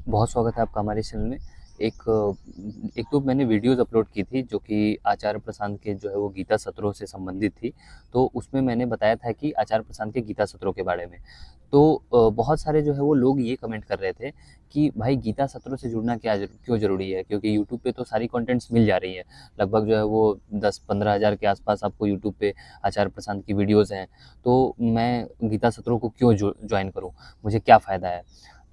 बहुत स्वागत है आपका हमारे चैनल में। एक तो मैंने वीडियोज़ अपलोड की थी जो कि आचार्य प्रशांत के जो है वो गीता सत्रों से संबंधित थी। तो उसमें मैंने बताया था कि आचार्य प्रशांत के गीता सत्रों के बारे में। तो बहुत सारे जो है वो लोग ये कमेंट कर रहे थे कि भाई गीता सत्रों से जुड़ना क्यों ज़रूरी है? क्योंकि यूट्यूब पे तो सारी कंटेंट्स मिल जा रही है। लगभग जो है वो 10-15 हज़ार के आसपास आपको यूट्यूब पे आचार्य प्रशांत की वीडियोज़ हैं। तो मैं गीता सत्रों को क्यों जॉइन करूँ? मुझे क्या फ़ायदा है?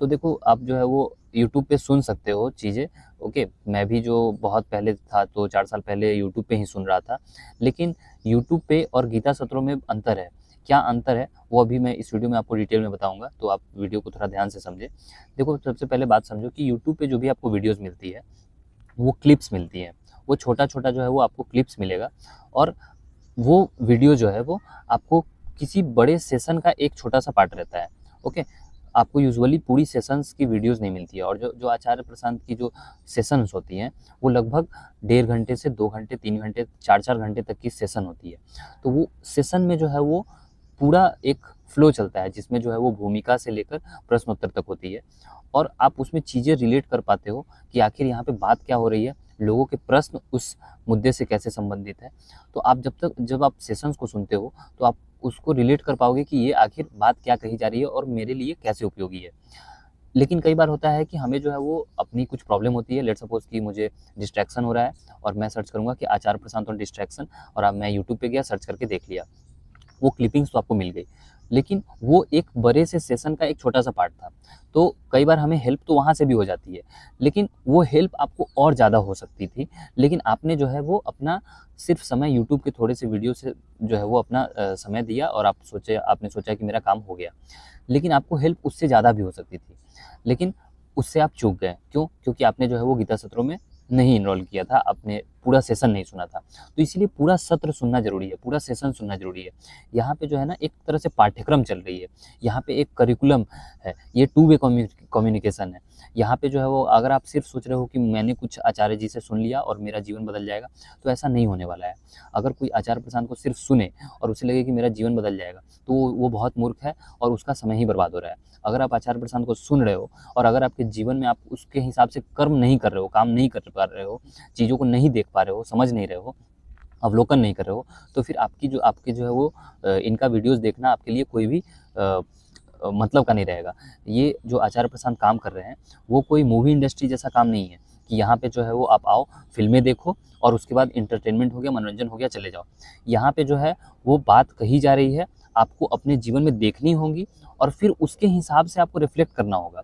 तो देखो आप जो है वो यूट्यूब पे सुन सकते हो चीज़ें, ओके। मैं भी जो बहुत पहले था तो 4 साल पहले यूट्यूब पे ही सुन रहा था। लेकिन यूट्यूब पे और गीता सत्रों में अंतर है। क्या अंतर है वो अभी मैं इस वीडियो में आपको डिटेल में बताऊँगा, तो आप वीडियो को थोड़ा ध्यान से समझें। देखो सबसे पहले बात समझो कि यूट्यूब पे जो भी आपको वीडियोज़ मिलती है, वो क्लिप्स मिलती हैं। वो छोटा-छोटा जो है वो आपको क्लिप्स मिलेगा और वो वीडियो जो है वो आपको किसी बड़े सेशन का एक छोटा-सा पार्ट रहता है, ओके। आपको यूजुअली पूरी सेशंस की वीडियोज़ नहीं मिलती है और जो जो आचार्य प्रशांत की जो सेशंस होती हैं, वो लगभग 1.5 घंटे से 2 घंटे, 3 घंटे, 4-4 घंटे तक की सेशन होती है। तो वो सेशन में जो है वो पूरा एक फ्लो चलता है जिसमें जो है वो भूमिका से लेकर प्रश्नोत्तर तक होती है और आप उसमें चीज़ें रिलेट कर पाते हो कि आखिर यहाँ पे बात क्या हो रही है, लोगों के प्रश्न उस मुद्दे से कैसे संबंधित है। तो आप जब आप सेशंस को सुनते हो तो आप उसको रिलेट कर पाओगे कि ये आखिर बात क्या कही जा रही है और मेरे लिए कैसे उपयोगी है। लेकिन कई बार होता है कि हमें जो है वो अपनी कुछ प्रॉब्लम होती है, लेट्स सपोज़ कि मुझे डिस्ट्रैक्शन हो रहा है और मैं सर्च करूँगा कि आचार्य प्रशांत ऑन डिस्ट्रैक्शन और अब मैं यूट्यूब पे गया सर्च करके देख लिया। वो क्लिपिंग्स तो आपको मिल गई, लेकिन वो एक बड़े से सेशन का एक छोटा-सा पार्ट था। तो कई बार हमें हेल्प तो वहाँ से भी हो जाती है, लेकिन वो हेल्प आपको और ज़्यादा हो सकती थी। लेकिन आपने जो है वो अपना सिर्फ़ समय यूट्यूब के थोड़े से वीडियो से जो है वो अपना समय दिया और आपने सोचा कि मेरा काम हो गया। लेकिन आपको हेल्प उससे ज़्यादा भी हो सकती थी। लेकिन उससे आप चूक गए। क्यों? क्योंकि आपने जो है वो गीता सत्रों में नहीं इनरोल किया था, आपने पूरा सेशन नहीं सुना था। तो इसीलिए पूरा सत्र सुनना ज़रूरी है, पूरा सेशन सुनना ज़रूरी है। यहाँ पे जो है ना एक तरह से पाठ्यक्रम चल रही है, यहाँ पे एक करिकुलम है, ये टू वे कम्युनिकेशन है। यहाँ पे जो है वो अगर आप सिर्फ़ सोच रहे हो कि मैंने कुछ आचार्य जी से सुन लिया और मेरा जीवन बदल जाएगा, तो ऐसा नहीं होने वाला है। अगर कोई आचार्य प्रशांत को सिर्फ़ सुने और उसे लगे कि मेरा जीवन बदल जाएगा, तो वो बहुत मूर्ख है और उसका समय ही बर्बाद हो रहा है। अगर आप आचार्य प्रशांत को सुन रहे हो और अगर आपके जीवन में आप उसके हिसाब से कर्म नहीं कर रहे हो, काम नहीं कर पा रहे हो, चीज़ों को नहीं देख पा रहे हो, समझ नहीं रहे हो, अवलोकन नहीं कर रहे हो, तो फिर आपके जो है वो इनका वीडियोज़ देखना आपके लिए कोई भी मतलब का नहीं रहेगा। ये जो आचार्य प्रशांत काम कर रहे हैं, वो कोई मूवी इंडस्ट्री जैसा काम नहीं है कि यहाँ पे जो है वो आप आओ, फ़िल्में देखो और उसके बाद एंटरटेनमेंट हो गया, मनोरंजन हो गया, चले जाओ। यहाँ पे जो है वो बात कही जा रही है, आपको अपने जीवन में देखनी होगी और फिर उसके हिसाब से आपको रिफ्लेक्ट करना होगा।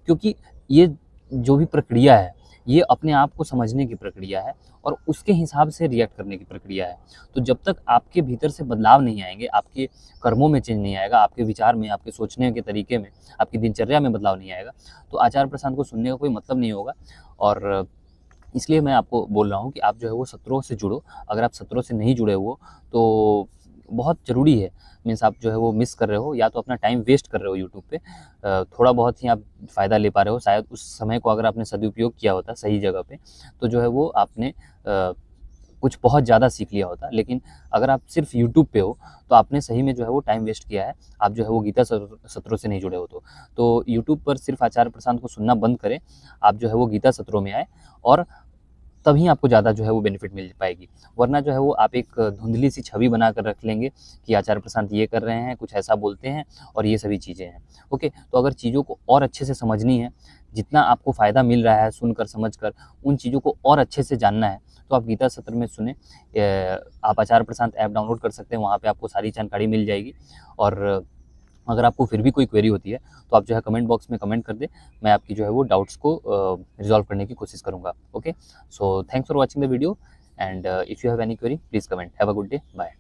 क्योंकि ये जो भी प्रक्रिया है, ये अपने आप को समझने की प्रक्रिया है और उसके हिसाब से रिएक्ट करने की प्रक्रिया है। तो जब तक आपके भीतर से बदलाव नहीं आएँगे, आपके कर्मों में चेंज नहीं आएगा, आपके विचार में, आपके सोचने के तरीके में, आपकी दिनचर्या में बदलाव नहीं आएगा, तो आचार्य प्रशांत को सुनने का कोई मतलब नहीं होगा। और इसलिए मैं आपको बोल रहा हूँ कि आप जो है वो सत्रों से जुड़ो। अगर आप सत्रों से नहीं जुड़े हो तो बहुत ज़रूरी है। मीन्स आप जो है वो मिस कर रहे हो या तो अपना टाइम वेस्ट कर रहे हो यूट्यूब पे। थोड़ा बहुत ही आप फ़ायदा ले पा रहे हो। शायद उस समय को अगर आपने सदुपयोग किया होता सही जगह पे, तो जो है वो आपने कुछ बहुत ज़्यादा सीख लिया होता। लेकिन अगर आप सिर्फ़ यूट्यूब पे हो, तो आपने सही में जो है वो टाइम वेस्ट किया है। आप जो है वो गीता सत्रों से नहीं जुड़े हो तो। तो यूट्यूब पर सिर्फ़ आचार्य प्रशांत को सुनना बंद करें। आप जो है वो गीता सत्रों में आएँ और तभी आपको ज़्यादा जो है वो बेनिफिट मिल पाएगी। वरना जो है वो आप एक धुंधली सी छवि बना कर रख लेंगे कि आचार्य प्रशांत ये कर रहे हैं, कुछ ऐसा बोलते हैं और ये सभी चीज़ें हैं। ओके, तो अगर चीज़ों को और अच्छे से समझनी है, जितना आपको फ़ायदा मिल रहा है सुनकर, समझकर, उन चीज़ों को और अच्छे से जानना है, तो आप गीता सत्र में सुनें। आप आचार्य प्रशांत ऐप डाउनलोड कर सकते हैं, वहाँ पे आपको सारी जानकारी मिल जाएगी। और अगर आपको फिर भी कोई क्वेरी होती है, तो आप जो है कमेंट बॉक्स में कमेंट कर दें। मैं आपकी जो है वो डाउट्स को रिज़ॉल्व करने की कोशिश करूँगा। Okay, so thanks for watching the video and if you have any query please comment. Have a good day, bye.